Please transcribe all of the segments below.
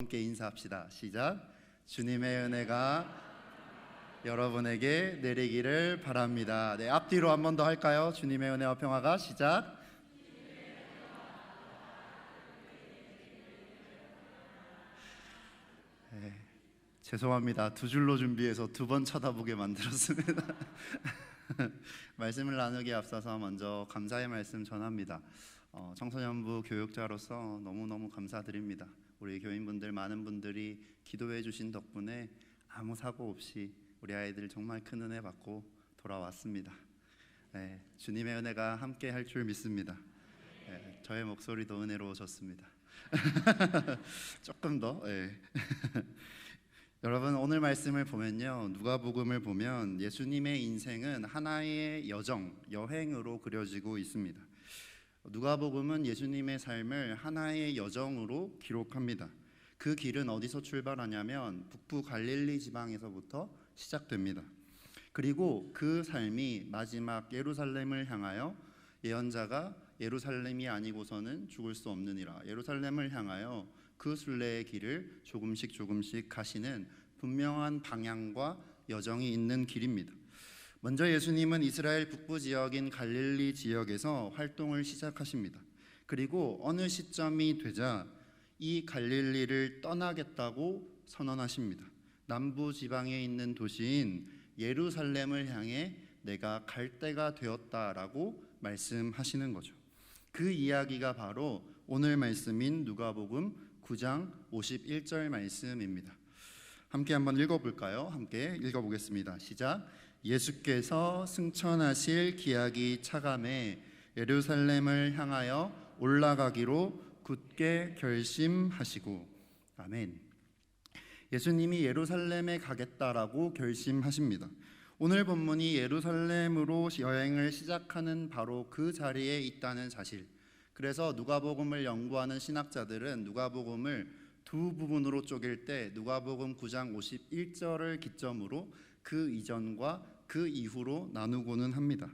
함께 인사합시다. 시작. 주님의 은혜가 여러분에게 내리기를 바랍니다. 네, 앞뒤로 한 번 더 할까요? 주님의 은혜와 평화가 시작. 네, 죄송합니다. 두 줄로 준비해서 두 번 쳐다보게 만들었습니다. 말씀을 나누기에 앞서서 먼저 감사의 말씀 전합니다. 청소년부 교육자로서 너무너무 감사드립니다. 우리 교인분들 많은 분들이 기도해 주신 덕분에 아무 사고 없이 우리 아이들 정말 큰 은혜 받고 돌아왔습니다. 네, 주님의 은혜가 함께 할 줄 믿습니다. 네, 저의 목소리도 은혜로워졌습니다. 조금 더. 네. 여러분, 오늘 말씀을 보면요, 누가복음을 보면 예수님의 인생은 하나의 여행으로 그려지고 있습니다. 누가복음은 예수님의 삶을 하나의 여정으로 기록합니다. 그 길은 어디서 출발하냐면 북부 갈릴리 지방에서부터 시작됩니다. 그리고 그 삶이 마지막 예루살렘을 향하여 예언자가 예루살렘이 아니고서는 죽을 수 없느니라, 예루살렘을 향하여 그 순례의 길을 조금씩 가시는 분명한 방향과 여정이 있는 길입니다. 먼저 예수님은 이스라엘 북부 지역인 갈릴리 지역에서 활동을 시작하십니다. 그리고 어느 시점이 되자 이 갈릴리를 떠나겠다고 선언하십니다. 남부 지방에 있는 도시인 예루살렘을 향해 내가 갈 때가 되었다라고 말씀하시는 거죠. 그 이야기가 바로 오늘 말씀인 누가복음 9장 51절 말씀입니다. 함께 한번 읽어볼까요? 함께 읽어보겠습니다. 시작. 예수께서 승천하실 기약이 차감해 예루살렘을 향하여 올라가기로 굳게 결심하시고. 아멘. 예수님이 예루살렘에 가겠다라고 결심하십니다. 오늘 본문이 예루살렘으로 여행을 시작하는 바로 그 자리에 있다는 사실. 그래서 누가복음을 연구하는 신학자들은 누가복음을 두 부분으로 쪼갤 때 누가복음 9장 51절을 기점으로 그 이전과 그 이후로 나누고는 합니다.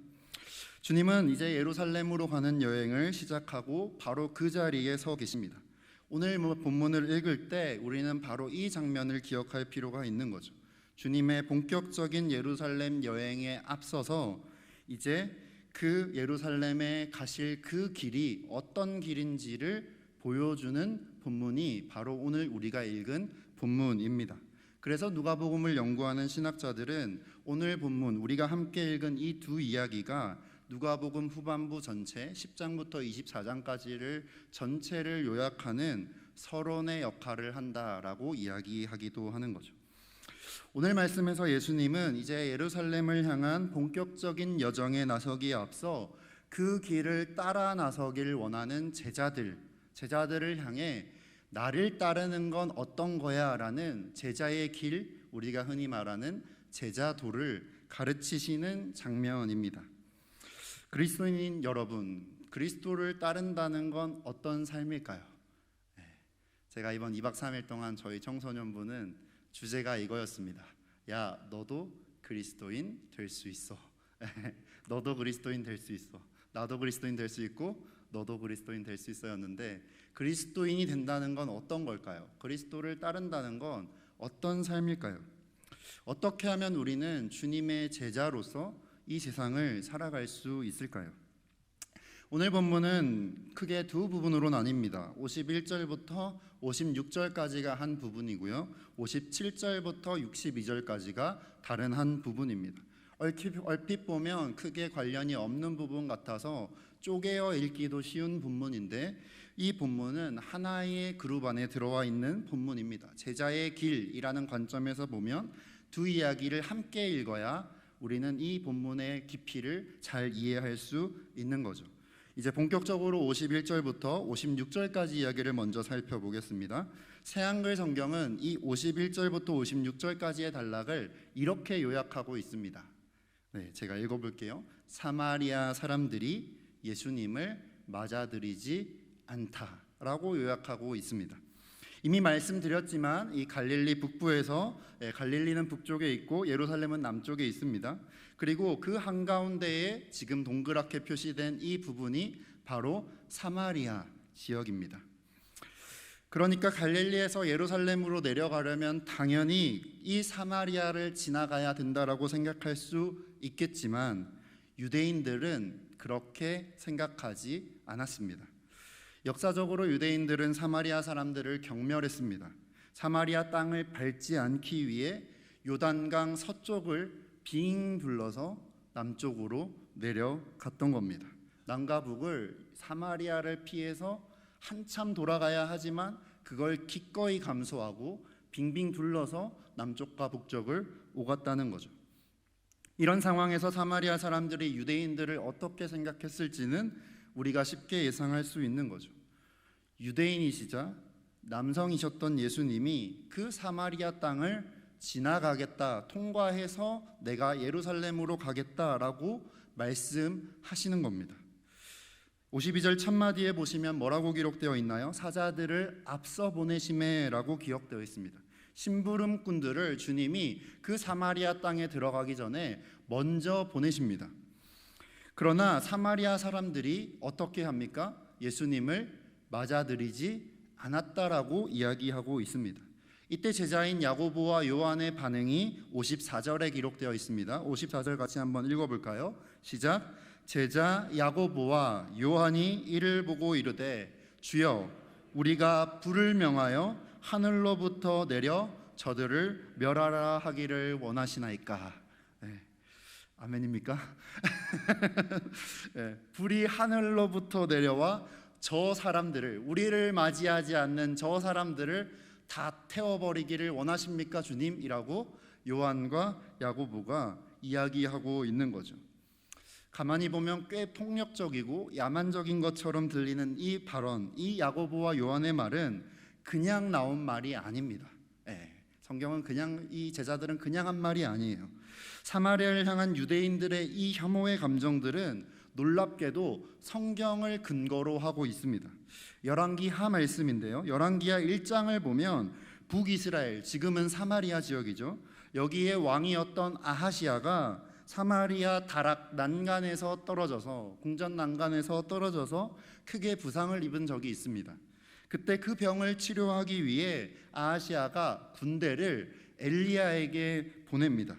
주님은 이제 예루살렘으로 가는 여행을 시작하고 바로 그 자리에 서 계십니다. 오늘 본문을 읽을 때 우리는 바로 이 장면을 기억할 필요가 있는 거죠. 주님의 본격적인 예루살렘 여행에 앞서서 이제 그 예루살렘에 가실 그 길이 어떤 길인지를 보여주는 본문이 바로 오늘 우리가 읽은 본문입니다. 그래서 누가복음을 연구하는 신학자들은 오늘 본문 우리가 함께 읽은 이 두 이야기가 누가복음 후반부 전체 10장부터 24장까지를 전체를 요약하는 서론의 역할을 한다라고 이야기하기도 하는 거죠. 오늘 말씀에서 예수님은 이제 예루살렘을 향한 본격적인 여정에 나서기에 앞서 그 길을 따라 나서길 원하는 제자들을 향해 나를 따르는 건 어떤 거야? 라는 제자의 길, 우리가 흔히 말하는 제자도를 가르치시는 장면입니다. 그리스도인 여러분, 그리스도를 따른다는 건 어떤 삶일까요? 제가 이번 2박 3일 동안 저희 청소년부는 주제가 이거였습니다. 야, 너도 그리스도인 될 수 있어. 너도 그리스도인 될 수 있어. 나도 그리스도인 될 수 있고 너도 그리스도인 될 수 있어였는데, 그리스도인이 된다는 건 어떤 걸까요? 그리스도를 따른다는 건 어떤 삶일까요? 어떻게 하면 우리는 주님의 제자로서 이 세상을 살아갈 수 있을까요? 오늘 본문은 크게 두 부분으로 나뉩니다. 51절부터 56절까지가 한 부분이고요, 57절부터 62절까지가 다른 한 부분입니다. 얼핏 보면 크게 관련이 없는 부분 같아서 쪼개어 읽기도 쉬운 본문인데, 이 본문은 하나의 그룹 안에 들어와 있는 본문입니다. 제자의 길이라는 관점에서 보면 두 이야기를 함께 읽어야 우리는 이 본문의 깊이를 잘 이해할 수 있는 거죠. 이제 본격적으로 51절부터 56절까지 이야기를 먼저 살펴보겠습니다. 새한글 성경은 이 51절부터 56절까지의 단락을 이렇게 요약하고 있습니다. 네, 제가 읽어볼게요. 사마리아 사람들이 예수님을 맞아들이지 않다라고 요약하고 있습니다. 이미 말씀드렸지만 이 갈릴리 북부에서, 갈릴리는 북쪽에 있고 예루살렘은 남쪽에 있습니다. 그리고 그 한가운데에 지금 동그랗게 표시된 이 부분이 바로 사마리아 지역입니다. 그러니까 갈릴리에서 예루살렘으로 내려가려면 당연히 이 사마리아를 지나가야 된다라고 생각할 수 있겠지만 유대인들은 그렇게 생각하지 않았습니다. 역사적으로 유대인들은 사마리아 사람들을 경멸했습니다. 사마리아 땅을 밟지 않기 위해 요단강 서쪽을 빙 둘러서 남쪽으로 내려갔던 겁니다. 남과 북을 사마리아를 피해서 한참 돌아가야 하지만 그걸 기꺼이 감수하고 빙빙 둘러서 남쪽과 북쪽을 오갔다는 거죠. 이런 상황에서 사마리아 사람들이 유대인들을 어떻게 생각했을지는 우리가 쉽게 예상할 수 있는 거죠. 유대인이시자 남성이셨던 예수님이 그 사마리아 땅을 지나가겠다, 통과해서 내가 예루살렘으로 가겠다라고 말씀하시는 겁니다. 52절 첫마디에 보시면 뭐라고 기록되어 있나요? 사자들을 앞서 보내심에라고 기록되어 있습니다. 심부름꾼들을 주님이 그 사마리아 땅에 들어가기 전에 먼저 보내십니다. 그러나 사마리아 사람들이 어떻게 합니까? 예수님을 맞아들이지 않았다라고 이야기하고 있습니다. 이때 제자인 야고보와 요한의 반응이 54절에 기록되어 있습니다. 54절 같이 한번 읽어볼까요? 시작. 제자 야고보와 요한이 이를 보고 이르되 주여 우리가 불을 명하여 하늘로부터 내려 저들을 멸하라 하기를 원하시나이까. 네. 아멘입니까? 네. 불이 하늘로부터 내려와 저 사람들을, 우리를 맞이하지 않는 저 사람들을 다 태워버리기를 원하십니까 주님? 이라고 요한과 야고보가 이야기하고 있는 거죠. 가만히 보면 꽤 폭력적이고 야만적인 것처럼 들리는 이 발언, 이 야고보와 요한의 말은 그냥 나온 말이 아닙니다. 성경은 그냥, 이 제자들은 그냥 한 말이 아니에요. 사마리아를 향한 유대인들의 이 혐오의 감정들은 놀랍게도 성경을 근거로 하고 있습니다. 열왕기하 말씀인데요, 열왕기하 1장을 보면 북이스라엘, 지금은 사마리아 지역이죠, 여기에 왕이었던 아하시아가 사마리아 다락 난간에서 떨어져서, 궁전 난간에서 떨어져서 크게 부상을 입은 적이 있습니다. 그때 그 병을 치료하기 위해 아하시아가 군대를 엘리야에게 보냅니다.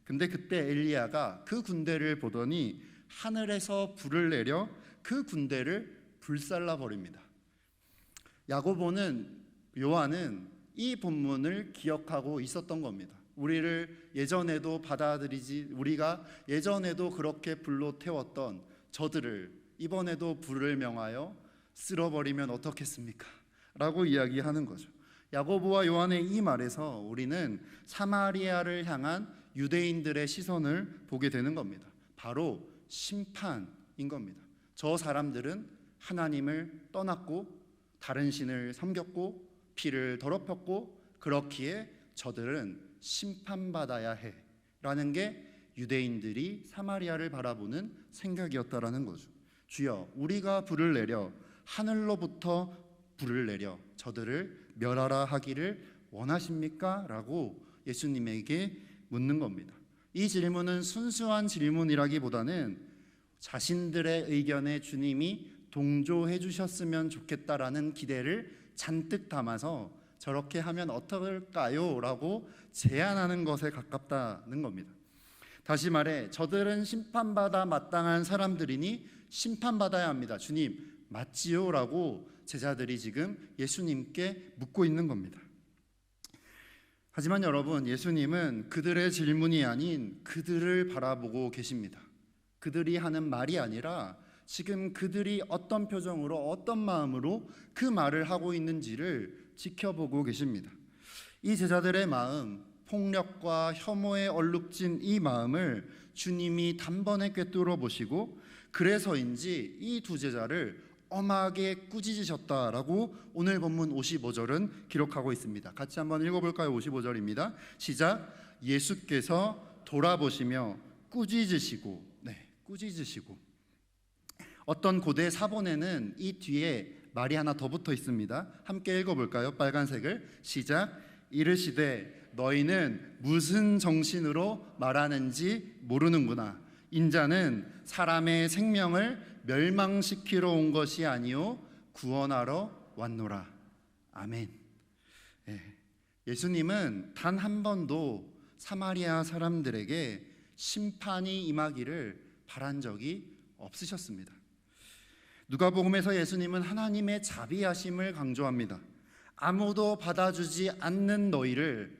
근데 그때 엘리야가 그 군대를 보더니 하늘에서 불을 내려 그 군대를 불살라 버립니다. 야고보는, 요한은 이 본문을 기억하고 있었던 겁니다. 우리를 예전에도 받아들이지, 우리가 예전에도 그렇게 불로 태웠던 저들을 이번에도 불을 명하여 쓸어버리면 어떻겠습니까? 라고 이야기하는 거죠. 야고보와 요한의 이 말에서 우리는 사마리아를 향한 유대인들의 시선을 보게 되는 겁니다. 바로 심판인 겁니다. 저 사람들은 하나님을 떠났고 다른 신을 섬겼고 피를 더럽혔고 그렇기에 저들은 심판받아야 해 라는 게 유대인들이 사마리아를 바라보는 생각이었다라는 거죠. 주여 우리가 불을 내려, 하늘로부터 불을 내려 저들을 멸하라 하기를 원하십니까? 라고 예수님에게 묻는 겁니다. 이 질문은 순수한 질문이라기보다는 자신들의 의견에 주님이 동조해 주셨으면 좋겠다라는 기대를 잔뜩 담아서 저렇게 하면 어떨까요? 라고 제안하는 것에 가깝다는 겁니다. 다시 말해 저들은 심판받아 마땅한 사람들이니 심판받아야 합니다. 주님 맞지요? 라고 제자들이 지금 예수님께 묻고 있는 겁니다. 하지만 여러분, 예수님은 그들의 질문이 아닌 그들을 바라보고 계십니다. 그들이 하는 말이 아니라 지금 그들이 어떤 표정으로, 어떤 마음으로 그 말을 하고 있는지를 지켜보고 계십니다. 이 제자들의 마음, 폭력과 혐오에 얼룩진 이 마음을 주님이 단번에 꿰뚫어 보시고 그래서인지 이 두 제자를 엄하게 꾸짖으셨다라고 오늘 본문 55절은 기록하고 있습니다. 같이 한번 읽어볼까요? 55절입니다. 시작. 예수께서 돌아보시며 꾸짖으시고, 꾸짖으시고. 어떤 고대 사본에는 이 뒤에 말이 하나 더 붙어 있습니다. 함께 읽어볼까요? 빨간색을. 시작. 이르시되 너희는 무슨 정신으로 말하는지 모르는구나. 인자는 사람의 생명을 멸망시키러 온 것이 아니요 구원하러 왔노라. 아멘. 예수님은 단 한 번도 사마리아 사람들에게 심판이 임하기를 바란 적이 없으셨습니다. 누가복음에서 예수님은 하나님의 자비하심을 강조합니다. 아무도 받아주지 않는 너희를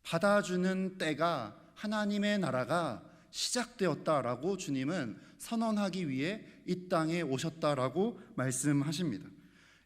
받아주는 때가 하나님의 나라가 시작되었다라고 주님은 선언하기 위해 이 땅에 오셨다라고 말씀하십니다.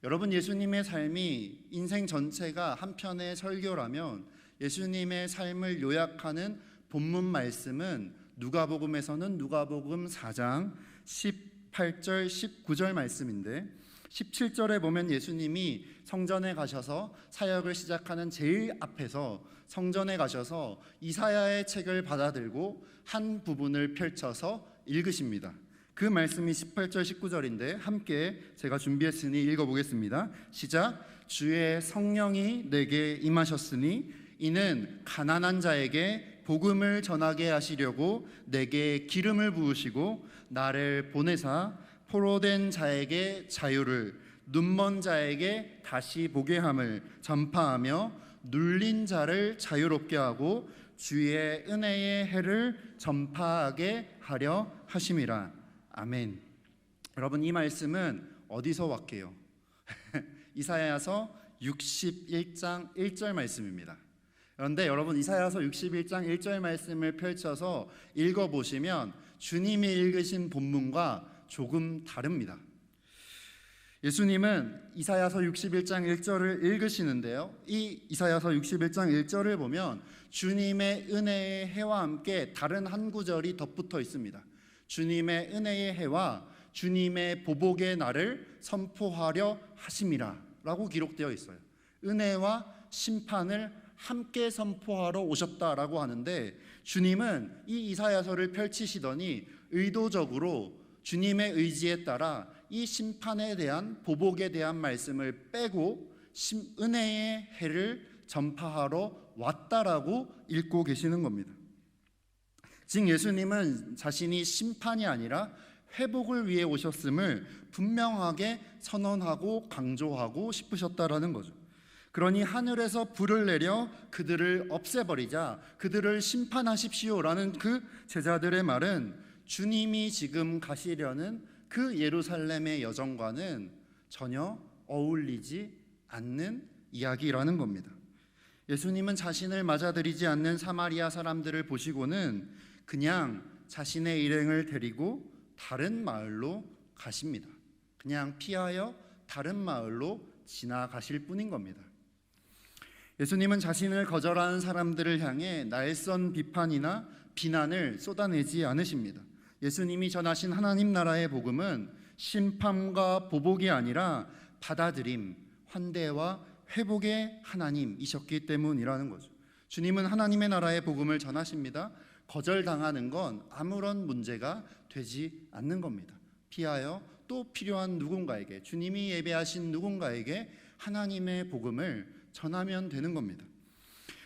여러분, 예수님의 삶이 인생 전체가 한 편의 설교라면 예수님의 삶을 요약하는 본문 말씀은 누가복음에서는 누가복음 4장 18절 19절 말씀인데, 17절에 보면 예수님이 성전에 가셔서 사역을 시작하는 제일 앞에서 성전에 가셔서 이사야의 책을 받아들고 한 부분을 펼쳐서 읽으십니다. 그 말씀이 18절 19절인데 함께 제가 준비했으니 읽어보겠습니다. 시작. 주의 성령이 내게 임하셨으니 이는 가난한 자에게 복음을 전하게 하시려고 내게 기름을 부으시고 나를 보내사 포로된 자에게 자유를, 눈먼 자에게 다시 보게 함을 전파하며 눌린 자를 자유롭게 하고 주의 은혜의 해를 전파하게 하려 하심이라. 아멘. 여러분, 이 말씀은 어디서 왔게요? 이사야서 61장 1절 말씀입니다. 그런데 여러분, 이사야서 61장 1절 말씀을 펼쳐서 읽어보시면 주님이 읽으신 본문과 조금 다릅니다. 예수님은 이사야서 61장 1절을 읽으시는데요, 이 이사야서 61장 1절을 보면 주님의 은혜의 해와 함께 다른 한 구절이 덧붙어 있습니다. 주님의 은혜의 해와 주님의 보복의 날을 선포하려 하심이라 라고 기록되어 있어요. 은혜와 심판을 함께 선포하러 오셨다라고 하는데, 주님은 이 이사야서를 펼치시더니 의도적으로 주님의 의지에 따라 이 심판에 대한, 보복에 대한 말씀을 빼고 은혜의 해를 전파하러 왔다라고 읽고 계시는 겁니다. 즉 예수님은 자신이 심판이 아니라 회복을 위해 오셨음을 분명하게 선언하고 강조하고 싶으셨다라는 거죠. 그러니 하늘에서 불을 내려 그들을 없애버리자, 그들을 심판하십시오라는 그 제자들의 말은 주님이 지금 가시려는 그 예루살렘의 여정과는 전혀 어울리지 않는 이야기라는 겁니다. 예수님은 자신을 맞아들이지 않는 사마리아 사람들을 보시고는 그냥 자신의 일행을 데리고 다른 마을로 가십니다. 그냥 피하여 다른 마을로 지나가실 뿐인 겁니다. 예수님은 자신을 거절하는 사람들을 향해 날선 비판이나 비난을 쏟아내지 않으십니다. 예수님이 전하신 하나님 나라의 복음은 심판과 보복이 아니라 받아들임, 환대와 회복의 하나님이셨기 때문이라는 거죠. 주님은 하나님의 나라의 복음을 전하십니다. 거절당하는 건 아무런 문제가 되지 않는 겁니다. 피하여 또 필요한 누군가에게, 주님이 예배하신 누군가에게 하나님의 복음을 전하면 되는 겁니다.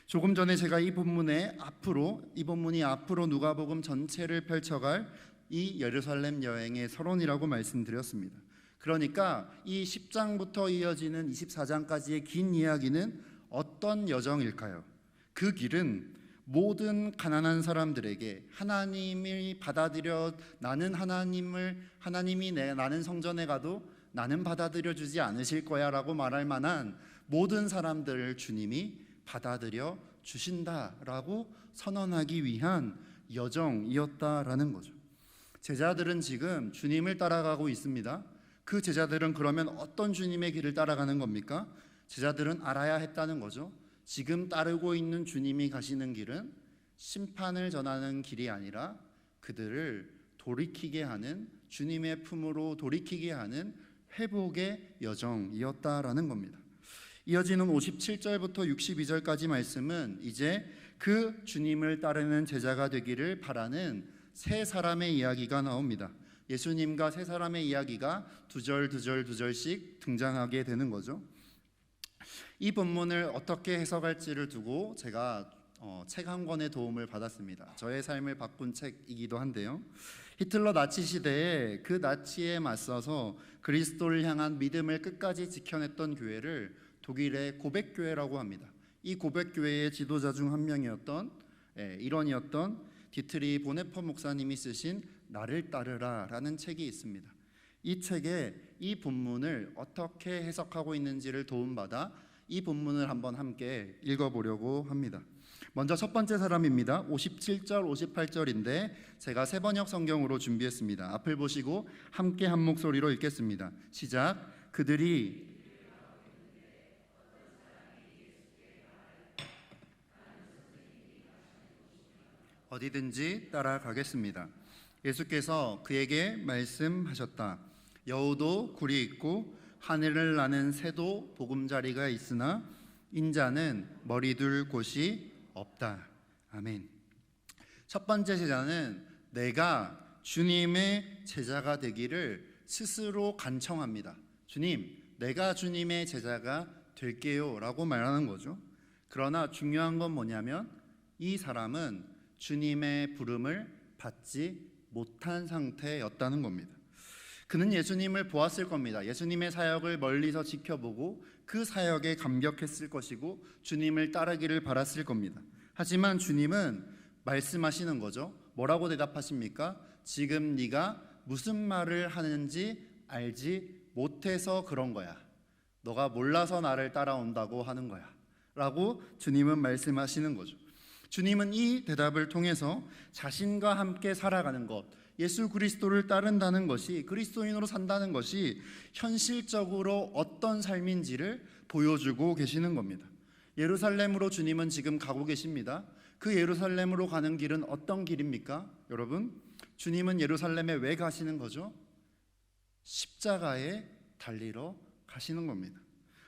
조금 전에 제가 이 본문이 앞으로 누가복음 전체를 펼쳐갈 이 예루살렘 여행의 서론이라고 말씀드렸습니다. 그러니까 이 10장부터 이어지는 24장까지의 긴 이야기는 어떤 여정일까요? 그 길은 모든 가난한 사람들에게 하나님이 받아들여, 하나님이 나는 성전에 가도 나는 받아들여 주지 않으실 거야 라고 말할 만한 모든 사람들을 주님이 받아들여 주신다라고 선언하기 위한 여정이었다라는 거죠. 제자들은 지금 주님을 따라가고 있습니다. 그 제자들은 그러면 어떤 주님의 길을 따라가는 겁니까? 제자들은 알아야 했다는 거죠. 지금 따르고 있는 주님이 가시는 길은 심판을 전하는 길이 아니라 그들을 돌이키게 하는, 주님의 품으로 돌이키게 하는 회복의 여정이었다라는 겁니다. 이어지는 57절부터 62절까지 말씀은 이제 그 주님을 따르는 제자가 되기를 바라는 세 사람의 이야기가 나옵니다. 예수님과 세 사람의 이야기가 두 절씩 등장하게 되는 거죠. 이 본문을 어떻게 해석할지를 두고 제가 책 한 권의 도움을 받았습니다. 저의 삶을 바꾼 책이기도 한데요. 히틀러 나치 시대에 그 나치에 맞서서 그리스도를 향한 믿음을 끝까지 지켜냈던 교회를 독일의 고백교회라고 합니다. 이 고백교회의 지도자 중 한 명이었던 일원이었던 디트리 보네퍼 목사님이 쓰신 나를 따르라라는 책이 있습니다. 이 책에 이 본문을 어떻게 해석하고 있는지를 도움받아 이 본문을 한번 함께 읽어보려고 합니다. 먼저 첫 번째 사람입니다. 57절, 58절인데 제가 새번역 성경으로 준비했습니다. 앞을 보시고 함께 한 목소리로 읽겠습니다. 시작. 그들이 어디든지 따라가겠습니다. 예수께서 그에게 말씀하셨다. 여우도 굴이 있고 하늘을 나는 새도 보금자리가 있으나 인자는 머리 둘 곳이 없다. 아멘. 첫 번째 제자는 내가 주님의 제자가 되기를 스스로 간청합니다. 주님, 내가 주님의 제자가 될게요 라고 말하는 거죠. 그러나 중요한 건 뭐냐면 이 사람은 주님의 부름을 받지 못한 상태였다는 겁니다. 그는 예수님을 보았을 겁니다. 예수님의 사역을 멀리서 지켜보고 그 사역에 감격했을 것이고 주님을 따르기를 바랐을 겁니다. 하지만 주님은 말씀하시는 거죠. 뭐라고 대답하십니까? 지금 네가 무슨 말을 하는지 알지 못해서 그런 거야. 너가 몰라서 나를 따라온다고 하는 거야 라고 주님은 말씀하시는 거죠. 주님은 이 대답을 통해서 자신과 함께 살아가는 것, 예수 그리스도를 따른다는 것이, 그리스도인으로 산다는 것이 현실적으로 어떤 삶인지를 보여주고 계시는 겁니다. 예루살렘으로 주님은 지금 가고 계십니다. 그 예루살렘으로 가는 길은 어떤 길입니까? 여러분, 주님은 예루살렘에 왜 가시는 거죠? 십자가에 달리러 가시는 겁니다.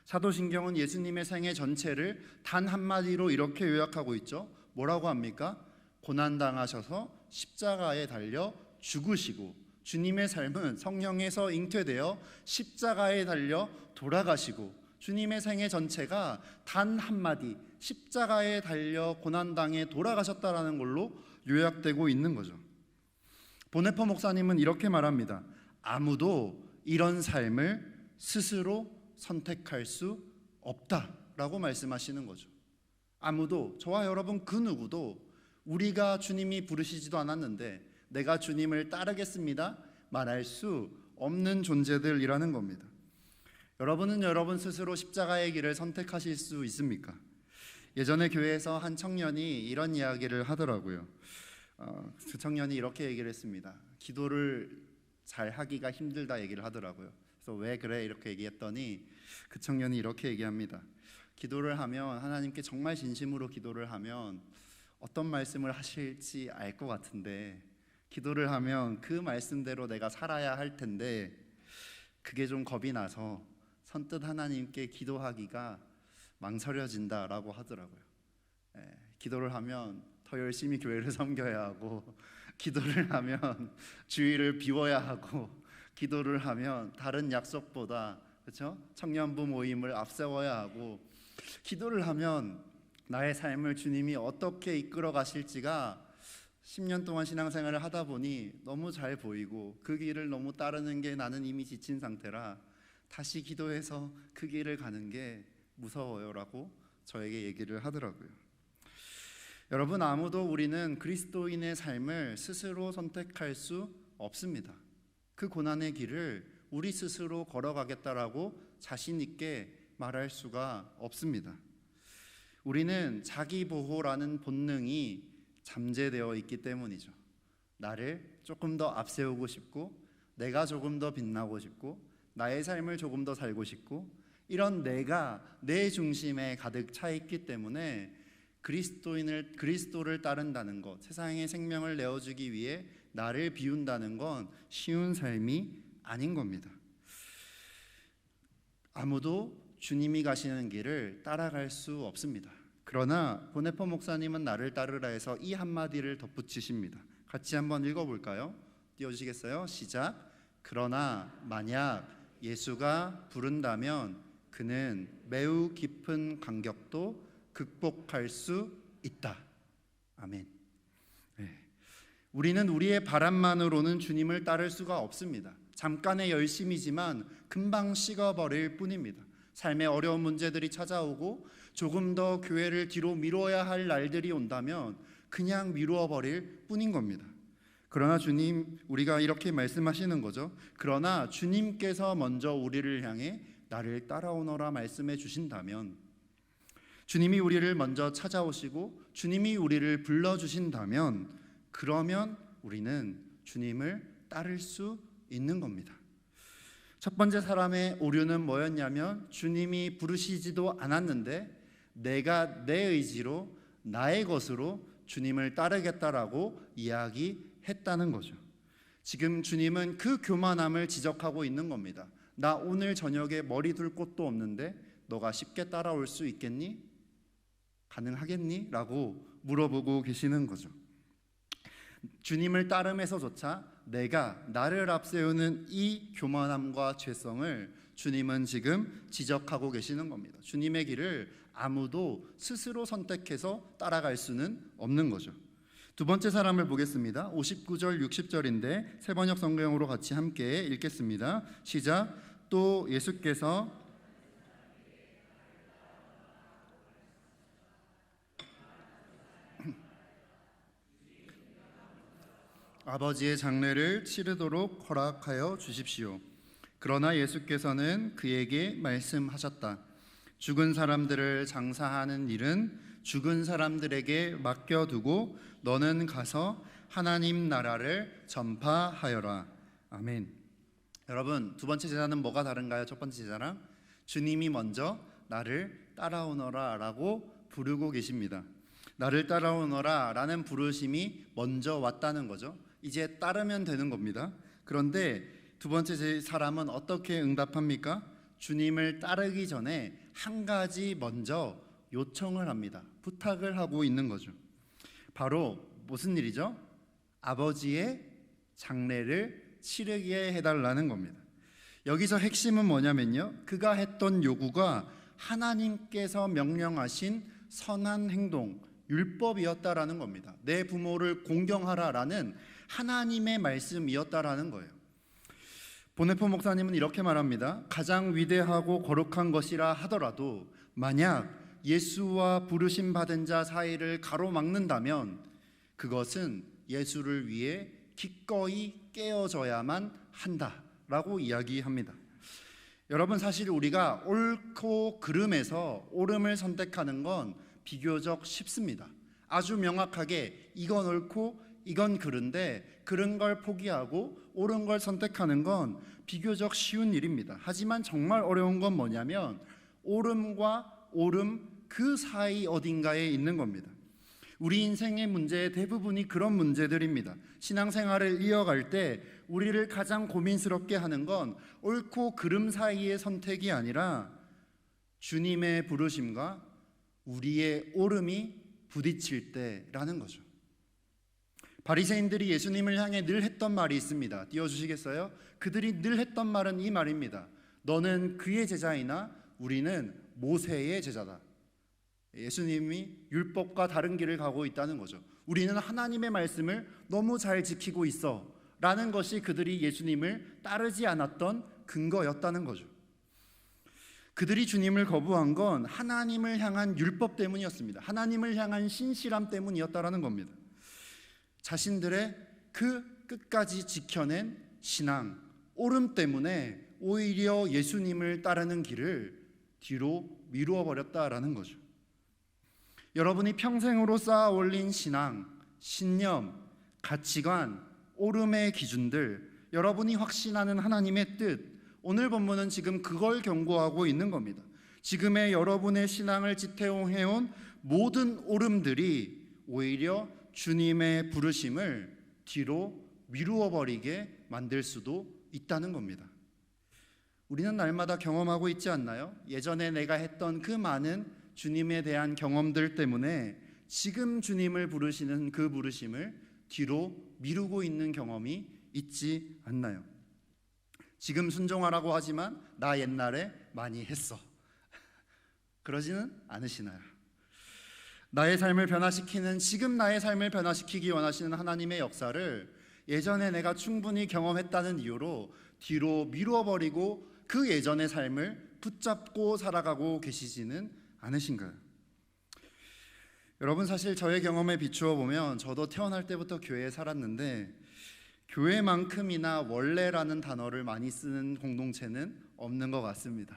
사도신경은 예수님의 생애 전체를 단 한마디로 이렇게 요약하고 있죠. 뭐라고 합니까? 고난당하셔서 십자가에 달려 죽으시고 주님의 삶은 성령에서 잉태되어 십자가에 달려 돌아가시고 주님의 생애 전체가 단 한마디 십자가에 달려 고난당해 돌아가셨다라는 걸로 요약되고 있는 거죠. 보네퍼 목사님은 이렇게 말합니다. 아무도 이런 삶을 스스로 선택할 수 없다라고 말씀하시는 거죠. 아무도, 저와 여러분 그 누구도 우리가 주님이 부르시지도 않았는데 내가 주님을 따르겠습니다 말할 수 없는 존재들이라는 겁니다. 여러분은 여러분 스스로 십자가의 길을 선택하실 수 있습니까? 예전에 교회에서 한 청년이 이런 이야기를 하더라고요. 그 청년이 이렇게 얘기를 했습니다. 기도를 잘 하기가 힘들다 얘기를 하더라고요. 그래서 왜 그래 이렇게 얘기했더니 그 청년이 이렇게 얘기합니다. 기도를 하면, 하나님께 정말 진심으로 기도를 하면 어떤 말씀을 하실지 알 것 같은데 기도를 하면 그 말씀대로 내가 살아야 할 텐데 그게 좀 겁이 나서 선뜻 하나님께 기도하기가 망설여진다라고 하더라고요. 기도를 하면 더 열심히 교회를 섬겨야 하고, 기도를 하면 주일을 비워야 하고, 기도를 하면 다른 약속보다, 그렇죠? 청년부 모임을 앞세워야 하고, 기도를 하면 나의 삶을 주님이 어떻게 이끌어 가실지가 10년 동안 신앙생활을 하다 보니 너무 잘 보이고 그 길을 너무 따르는 게 나는 이미 지친 상태라 다시 기도해서 그 길을 가는 게 무서워요라고 저에게 얘기를 하더라고요. 여러분, 아무도 우리는 그리스도인의 삶을 스스로 선택할 수 없습니다. 그 고난의 길을 우리 스스로 걸어가겠다라고 자신 있게 말할 수가 없습니다. 우리는 자기 보호라는 본능이 잠재되어 있기 때문이죠. 나를 조금 더 앞세우고 싶고, 내가 조금 더 빛나고 싶고, 나의 삶을 조금 더 살고 싶고, 이런 내가 내 중심에 가득 차 있기 때문에 그리스도를 따른다는 것, 세상에 생명을 내어주기 위해 나를 비운다는 건 쉬운 삶이 아닌 겁니다. 아무도 주님이 가시는 길을 따라갈 수 없습니다. 그러나 보네퍼 목사님은 나를 따르라 해서 이 한마디를 덧붙이십니다. 같이 한번 읽어볼까요? 띄워주시겠어요? 시작. 그러나 만약 예수가 부른다면 그는 매우 깊은 간격도 극복할 수 있다. 아멘. 네. 우리는 우리의 바람만으로는 주님을 따를 수가 없습니다. 잠깐의 열심이지만 금방 식어버릴 뿐입니다. 삶의 어려운 문제들이 찾아오고 조금 더 교회를 뒤로 미뤄야 할 날들이 온다면 그냥 미루어 버릴 뿐인 겁니다. 그러나 주님, 우리가 이렇게 말씀하시는 거죠. 그러나 주님께서 먼저 우리를 향해 나를 따라오너라 말씀해 주신다면, 주님이 우리를 먼저 찾아오시고 주님이 우리를 불러주신다면, 그러면 우리는 주님을 따를 수 있는 겁니다. 첫 번째 사람의 오류는 뭐였냐면, 주님이 부르시지도 않았는데 내가 내 의지로 나의 것으로 주님을 따르겠다라고 이야기했다는 거죠. 지금 주님은 그 교만함을 지적하고 있는 겁니다. 나 오늘 저녁에 머리 둘 곳도 없는데 너가 쉽게 따라올 수 있겠니? 가능하겠니? 라고 물어보고 계시는 거죠. 주님을 따름에서조차 내가 나를 앞세우는 이 교만함과 죄성을 주님은 지금 지적하고 계시는 겁니다. 주님의 길을 아무도 스스로 선택해서 따라갈 수는 없는 거죠. 두 번째 사람을 보겠습니다. 59절 60절인데 세 번역 성경으로 같이 함께 읽겠습니다. 시작. 또 예수께서 아버지의 장례를 치르도록 허락하여 주십시오. 그러나 예수께서는 그에게 말씀하셨다. 죽은 사람들을 장사하는 일은 죽은 사람들에게 맡겨두고 너는 가서 하나님 나라를 전파하여라. 아멘. 여러분, 두 번째 제자는 뭐가 다른가요? 첫 번째 제자랑 주님이 먼저 나를 따라오너라 라고 부르고 계십니다. 나를 따라오너라 라는 부르심이 먼저 왔다는 거죠. 이제 따르면 되는 겁니다. 그런데 두 번째 사람은 어떻게 응답합니까? 주님을 따르기 전에 한 가지 먼저 요청을 합니다. 부탁을 하고 있는 거죠. 바로 무슨 일이죠? 아버지의 장례를 치르게 해달라는 겁니다. 여기서 핵심은 뭐냐면요, 그가 했던 요구가 하나님께서 명령하신 선한 행동, 율법이었다라는 겁니다. 내 부모를 공경하라라는 하나님의 말씀이었다라는 거예요. 보네포 목사님은 이렇게 말합니다. 가장 위대하고 거룩한 것이라 하더라도 만약 예수와 부르심 받은 자 사이를 가로막는다면 그것은 예수를 위해 기꺼이 깨어져야만 한다라고 이야기합니다. 여러분, 사실 우리가 옳고 그름에서 옳음을 선택하는 건 비교적 쉽습니다. 아주 명확하게 이건 옳고 이건 그른데 그른 걸 포기하고 옳은 걸 선택하는 건 비교적 쉬운 일입니다. 하지만 정말 어려운 건 뭐냐면 옳음과 옳음 그 사이 어딘가에 있는 겁니다. 우리 인생의 문제의 대부분이 그런 문제들입니다. 신앙생활을 이어갈 때 우리를 가장 고민스럽게 하는 건 옳고 그름 사이의 선택이 아니라 주님의 부르심과 우리의 옳음이 부딪힐 때라는 거죠. 바리새인들이 예수님을 향해 늘 했던 말이 있습니다. 띄워주시겠어요? 그들이 늘 했던 말은 이 말입니다. 너는 그의 제자이나 우리는 모세의 제자다. 예수님이 율법과 다른 길을 가고 있다는 거죠. 우리는 하나님의 말씀을 너무 잘 지키고 있어 라는 것이 그들이 예수님을 따르지 않았던 근거였다는 거죠. 그들이 주님을 거부한 건 하나님을 향한 율법 때문이었습니다. 하나님을 향한 신실함 때문이었다라는 겁니다. 자신들의 그 끝까지 지켜낸 신앙, 옳음 때문에 오히려 예수님을 따르는 길을 뒤로 미루어 버렸다라는 거죠. 여러분이 평생으로 쌓아 올린 신앙, 신념, 가치관, 옳음의 기준들, 여러분이 확신하는 하나님의 뜻, 오늘 본문은 지금 그걸 경고하고 있는 겁니다. 지금의 여러분의 신앙을 지탱해온 모든 옳음들이 오히려 주님의 부르심을 뒤로 미루어 버리게 만들 수도 있다는 겁니다. 우리는 날마다 경험하고 있지 않나요? 예전에 내가 했던 그 많은 주님에 대한 경험들 때문에 지금 주님을 부르시는 그 부르심을 뒤로 미루고 있는 경험이 있지 않나요? 지금 순종하라고 하지만 나 옛날에 많이 했어. 그러지는 않으시나요? 나의 삶을 변화시키는, 지금 나의 삶을 변화시키기 원하시는 하나님의 역사를 예전에 내가 충분히 경험했다는 이유로 뒤로 미루어버리고 그 예전의 삶을 붙잡고 살아가고 계시지는 않으신가요? 여러분, 사실 저의 경험에 비추어 보면 저도 태어날 때부터 교회에 살았는데 교회만큼이나 원래라는 단어를 많이 쓰는 공동체는 없는 것 같습니다.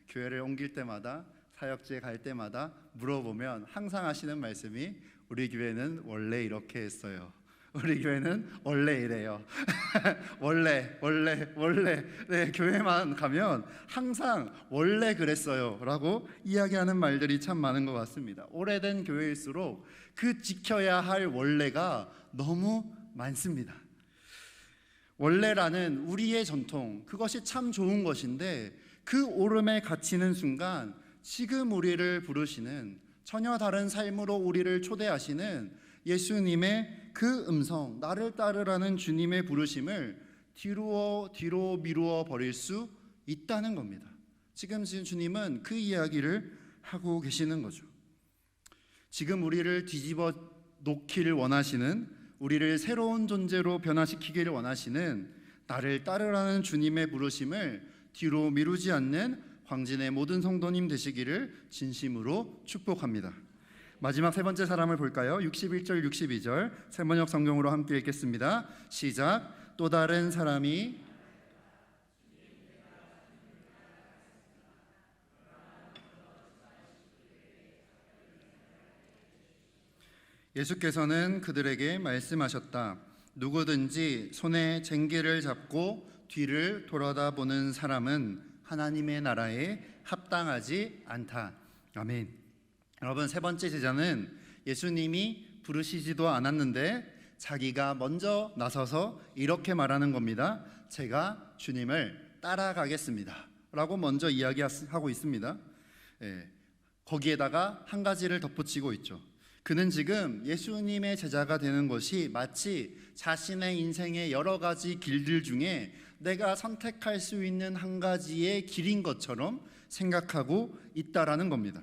교회를 옮길 때마다, 사역지에 갈 때마다 물어보면 항상 하시는 말씀이 우리 교회는 원래 이렇게 했어요. 우리 교회는 원래 이래요. 원래. 네, 교회만 가면 항상 원래 그랬어요 라고 이야기하는 말들이 참 많은 것 같습니다. 오래된 교회일수록 그 지켜야 할 원래가 너무 많습니다. 원래라는 우리의 전통, 그것이 참 좋은 것인데 그 오름에 갇히는 순간 지금 우리를 부르시는, 전혀 다른 삶으로 우리를 초대하시는 예수님의 그 음성, 나를 따르라는 주님의 부르심을 뒤로 미루어 버릴 수 있다는 겁니다. 지금 주님은 그 이야기를 하고 계시는 거죠. 지금 우리를 뒤집어 놓기를 원하시는, 우리를 새로운 존재로 변화시키기를 원하시는 나를 따르라는 주님의 부르심을 뒤로 미루지 않는 광진의 모든 성도님 되시기를 진심으로 축복합니다. 마지막 세 번째 사람을 볼까요? 61절 62절 세번역 성경으로 함께 읽겠습니다. 시작. 또 다른 사람이 예수께서는 그들에게 말씀하셨다. 누구든지 손에 쟁기를 잡고 뒤를 돌아다보는 사람은 하나님의 나라에 합당하지 않다. 아멘. 여러분, 세 번째 제자는 예수님이 부르시지도 않았는데 자기가 먼저 나서서 이렇게 말하는 겁니다. 제가 주님을 따라가겠습니다 라고 먼저 이야기하고 있습니다. 거기에다가 한 가지를 덧붙이고 있죠. 그는 지금 예수님의 제자가 되는 것이 마치 자신의 인생의 여러 가지 길들 중에 내가 선택할 수 있는 한 가지의 길인 것처럼 생각하고 있다라는 겁니다.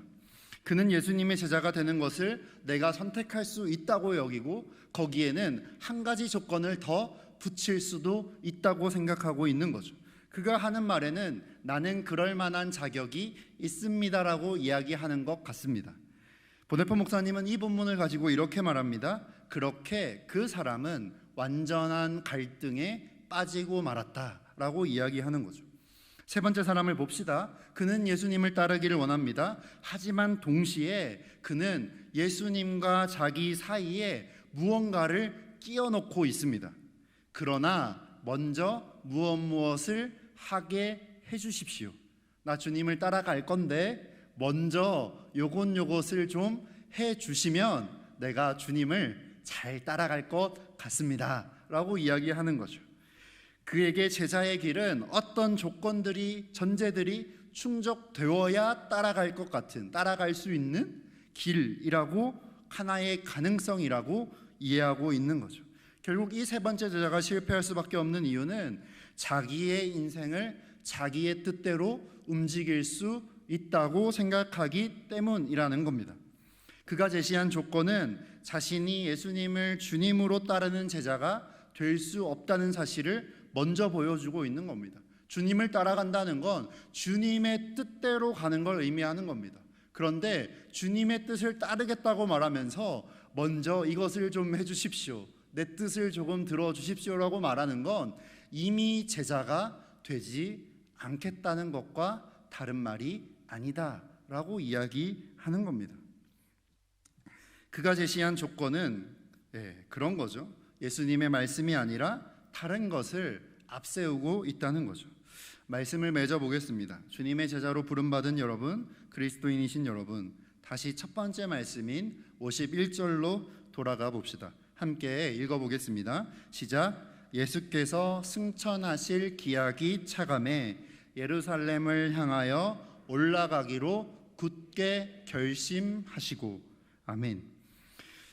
그는 예수님의 제자가 되는 것을 내가 선택할 수 있다고 여기고 거기에는 한 가지 조건을 더 붙일 수도 있다고 생각하고 있는 거죠. 그가 하는 말에는 나는 그럴 만한 자격이 있습니다라고 이야기하는 것 같습니다. 보네포 목사님은 이 본문을 가지고 이렇게 말합니다. 그렇게 그 사람은 완전한 갈등에 빠지고 말았다라고 이야기하는 거죠. 세 번째 사람을 봅시다. 그는 예수님을 따르기를 원합니다. 하지만 동시에 그는 예수님과 자기 사이에 무언가를 끼워놓고 있습니다. 그러나 먼저 무엇을 하게 해주십시오. 나 주님을 따라갈 건데 먼저 요것을 좀 해주시면 내가 주님을 잘 따라갈 것 같습니다 라고 이야기하는 거죠. 그에게 제자의 길은 어떤 조건들이, 전제들이 충족되어야 따라갈 것 같은, 따라갈 수 있는 길이라고, 하나의 가능성이라고 이해하고 있는 거죠. 결국 이 세 번째 제자가 실패할 수밖에 없는 이유는 자기의 인생을 자기의 뜻대로 움직일 수 있다고 생각하기 때문이라는 겁니다. 그가 제시한 조건은 자신이 예수님을 주님으로 따르는 제자가 될 수 없다는 사실을 먼저 보여주고 있는 겁니다. 주님을 따라간다는 건 주님의 뜻대로 가는 걸 의미하는 겁니다. 그런데 주님의 뜻을 따르겠다고 말하면서 먼저 이것을 좀 해주십시오, 내 뜻을 조금 들어주십시오라고 말하는 건 이미 제자가 되지 않겠다는 것과 다른 말이 아니다라고 이야기하는 겁니다. 그가 제시한 조건은 그런 거죠. 예수님의 말씀이 아니라 다른 것을 앞세우고 있다는 거죠. 말씀을 맺어 보겠습니다. 주님의 제자로 부름받은 여러분, 그리스도인이신 여러분, 다시 첫 번째 말씀인 51절로 돌아가 봅시다. 함께 읽어보겠습니다. 시작. 예수께서 승천하실 기약이 차감해 예루살렘을 향하여 올라가기로 굳게 결심하시고. 아멘.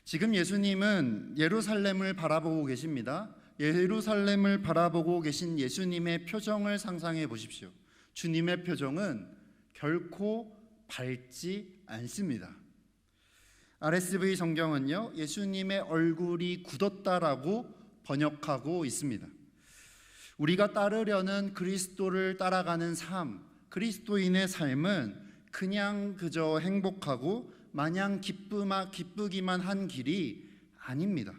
지금 예수님은 예루살렘을 바라보고 계십니다. 예루살렘을 바라보고 계신 예수님의 표정을 상상해 보십시오. 주님의 표정은 결코 밝지 않습니다. RSV 성경은요, 예수님의 얼굴이 굳었다라고 번역하고 있습니다. 우리가 따르려는 그리스도를 따라가는 삶, 그리스도인의 삶은 그냥 그저 행복하고 마냥 기쁘기만 한 길이 아닙니다.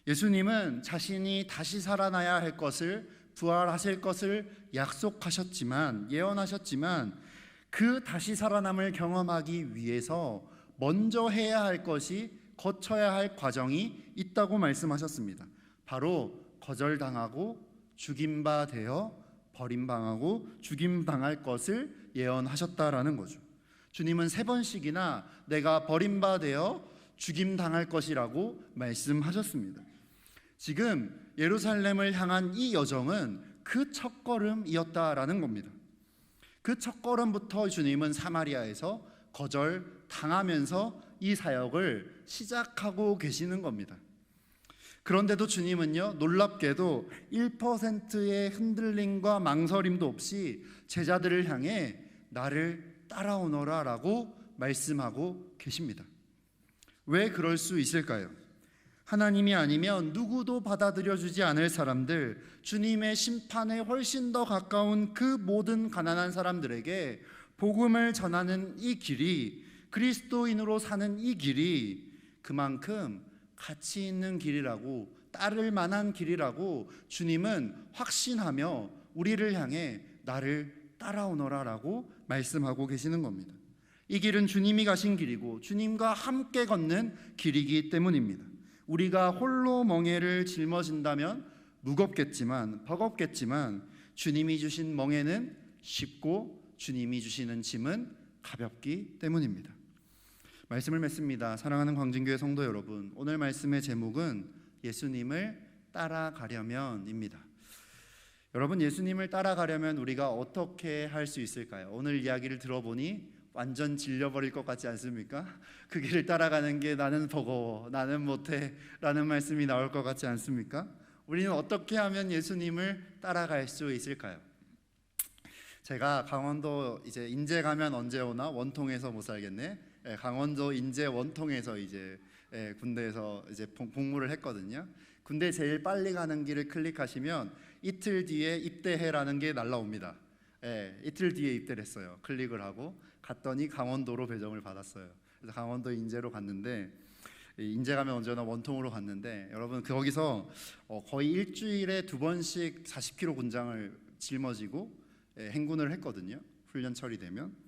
예수님은 자신이 다시 살아나야 할 것을, 부활하실 것을 약속하셨지만, 예언하셨지만, 그 다시 살아남을 경험하기 위해서 먼저 해야 할 것이, 거쳐야 할 과정이 있다고 말씀하셨습니다. 바로 거절당하고 죽임바 되어 버림당하고 죽임당할 것을 예언하셨다라는 거죠. 주님은 3번씩이나 내가 버림바 되어 죽임당할 것이라고 말씀하셨습니다. 지금 예루살렘을 향한 이 여정은 그 첫걸음이었다라는 겁니다. 그 첫걸음부터 주님은 사마리아에서 거절당하면서 이 사역을 시작하고 계시는 겁니다. 그런데도 주님은요, 놀랍게도 1%의 흔들림과 망설임도 없이 제자들을 향해 나를 따라오너라 라고 말씀하고 계십니다. 왜 그럴 수 있을까요? 하나님이 아니면 누구도 받아들여주지 않을 사람들, 주님의 심판에 훨씬 더 가까운 그 모든 가난한 사람들에게 복음을 전하는 이 길이, 그리스도인으로 사는 이 길이 그만큼 가치 있는 길이라고, 따를 만한 길이라고 주님은 확신하며 우리를 향해 나를 따라오너라 라고 말씀하고 계시는 겁니다. 이 길은 주님이 가신 길이고 주님과 함께 걷는 길이기 때문입니다. 우리가 홀로 멍에를 짊어진다면 무겁겠지만, 버겁겠지만 주님이 주신 멍에는 쉽고 주님이 주시는 짐은 가볍기 때문입니다. 말씀을 맺습니다. 사랑하는 광진교회 성도 여러분, 오늘 말씀의 제목은 예수님을 따라가려면입니다. 여러분, 예수님을 따라가려면 우리가 어떻게 할 수 있을까요? 오늘 이야기를 들어보니 완전 질려버릴 것 같지 않습니까? 그 길을 따라가는 게 나는 버거워, 나는 못해 라는 말씀이 나올 것 같지 않습니까? 우리는 어떻게 하면 예수님을 따라갈 수 있을까요? 제가 강원도 이제 인제 가면 언제 오나 원통에서 못 살겠네. 강원도 인제 원통에서 이제 군대에서 이제 복무를 했거든요. 군대 제일 빨리 가는 길을 클릭하시면 이틀 뒤에 입대해라는 게 날라옵니다. 이틀 뒤에 입대를 했어요. 클릭을 하고 갔더니 강원도로 배정을 받았어요. 그래서 강원도 인제로 갔는데, 인제 가면 언제나 원통으로 갔는데, 여러분 거기서 거의 일주일에 2번씩 40km 군장을 짊어지고 행군을 했거든요. 훈련 처리되면.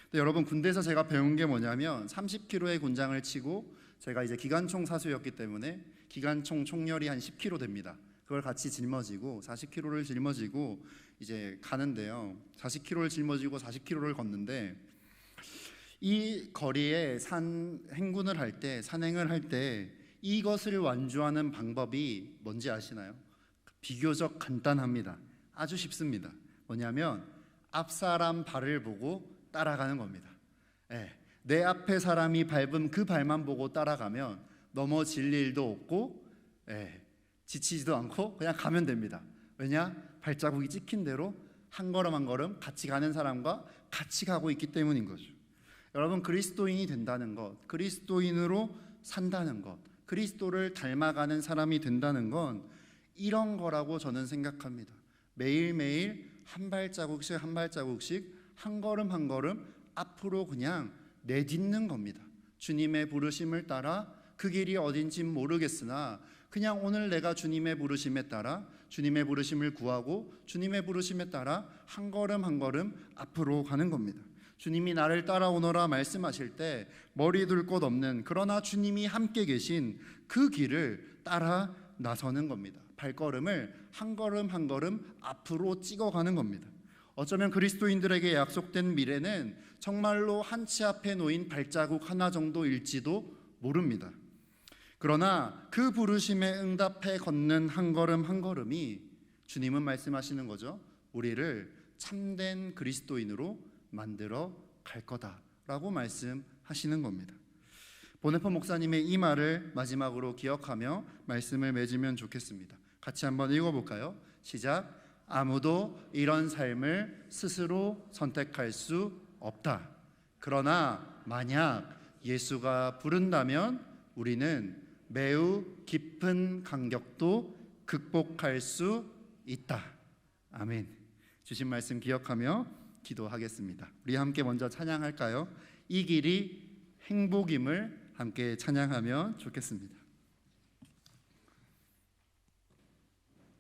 근데 여러분, 군대에서 제가 배운 게 뭐냐면 30km의 군장을 치고, 제가 이제 기관총 사수였기 때문에 기관총 총열이 한 10km 됩니다. 그걸 같이 짊어지고 40km를 짊어지고 이제 가는데요. 40km를 짊어지고 40km를 걷는데, 이 거리에 행군을 할 때, 산행을 할 때 이것을 완주하는 방법이 뭔지 아시나요? 비교적 간단합니다. 아주 쉽습니다. 뭐냐면 앞 사람 발을 보고 따라가는 겁니다. 내 앞에 사람이 밟은 그 발만 보고 따라가면 넘어질 일도 없고 지치지도 않고 그냥 가면 됩니다. 왜냐? 발자국이 찍힌 대로 한 걸음 한 걸음 같이 가는 사람과 같이 가고 있기 때문인 거죠. 여러분, 그리스도인이 된다는 것, 그리스도인으로 산다는 것, 그리스도를 닮아가는 사람이 된다는 건 이런 거라고 저는 생각합니다. 매일매일 한 발자국씩 한 발자국씩, 한 걸음 한 걸음 앞으로 그냥 내딛는 겁니다. 주님의 부르심을 따라, 그 길이 어딘지 모르겠으나 그냥 오늘 내가 주님의 부르심에 따라, 주님의 부르심을 구하고 주님의 부르심에 따라 한 걸음 한 걸음 앞으로 가는 겁니다. 주님이 나를 따라오너라 말씀하실 때 머리 둘 곳 없는, 그러나 주님이 함께 계신 그 길을 따라 나서는 겁니다. 발걸음을 한 걸음 한 걸음 앞으로 찍어가는 겁니다. 어쩌면 그리스도인들에게 약속된 미래는 정말로 한치 앞에 놓인 발자국 하나 정도일지도 모릅니다. 그러나 그 부르심에 응답해 걷는 한 걸음 한 걸음이, 주님은 말씀하시는 거죠. 우리를 참된 그리스도인으로 만들어 갈 거다라고 말씀하시는 겁니다. 보네포 목사님의 이 말을 마지막으로 기억하며 말씀을 맺으면 좋겠습니다. 같이 한번 읽어볼까요? 시작. 아무도 이런 삶을 스스로 선택할 수 없다. 그러나 만약 예수가 부른다면 우리는 매우 깊은 간격도 극복할 수 있다. 아멘. 주신 말씀 기억하며 기도하겠습니다. 우리 함께 먼저 찬양할까요? 이 길이 행복임을 함께 찬양하면 좋겠습니다.